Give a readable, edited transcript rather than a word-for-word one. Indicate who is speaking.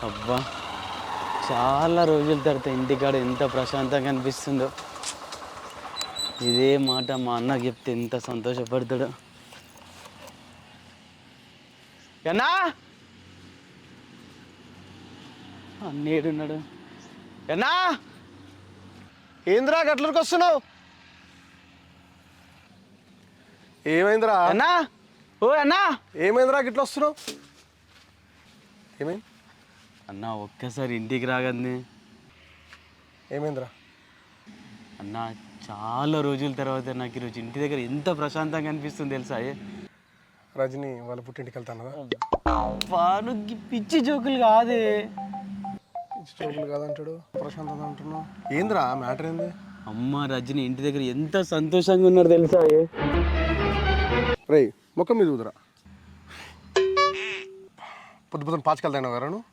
Speaker 1: అబ్బా, చాలా రోజుల తర్వాత ఇంటికాడ ఎంత ప్రశాంతంగా అనిపిస్తుందో. ఇదే మాట మా అన్నకి చెప్తే ఎంత సంతోషపడతాడో. అన్నా, అన్నేడున్నాడు? అన్నా,
Speaker 2: ఏంద్రా గట్లకి వస్తున్నావు? ఏమైందిరా?
Speaker 1: అన్నా, ఓ అన్నా.
Speaker 2: ఏమైందిరా గిట్ల వస్తున్నావు? ఏమైంది
Speaker 1: అన్నా, ఒక్కసారి ఇంటికి రాగంది.
Speaker 2: ఏమైందిరా?
Speaker 1: అన్నా, చాలా రోజుల తర్వాత నాకు ఈరోజు ఇంటి దగ్గర ఎంత ప్రశాంతంగా అనిపిస్తుంది తెలుసా?
Speaker 2: రజని వాళ్ళ పుట్టింటికి వెళ్తాను.
Speaker 1: నువ్వు పిచ్చి జోకులు కాదే.
Speaker 2: జోకులు కాదంటాడు, ప్రశాంతంగా అంటున్నావు. ఏందిరా మ్యాటర్ ఏంది?
Speaker 1: అమ్మ రజని ఇంటి దగ్గర ఎంత సంతోషంగా ఉన్నారు తెలుసా?
Speaker 2: రే ముఖం మీద ఊదురా. పొద్దు పొద్దున పాచికెళ్తాను గారు నువ్వు.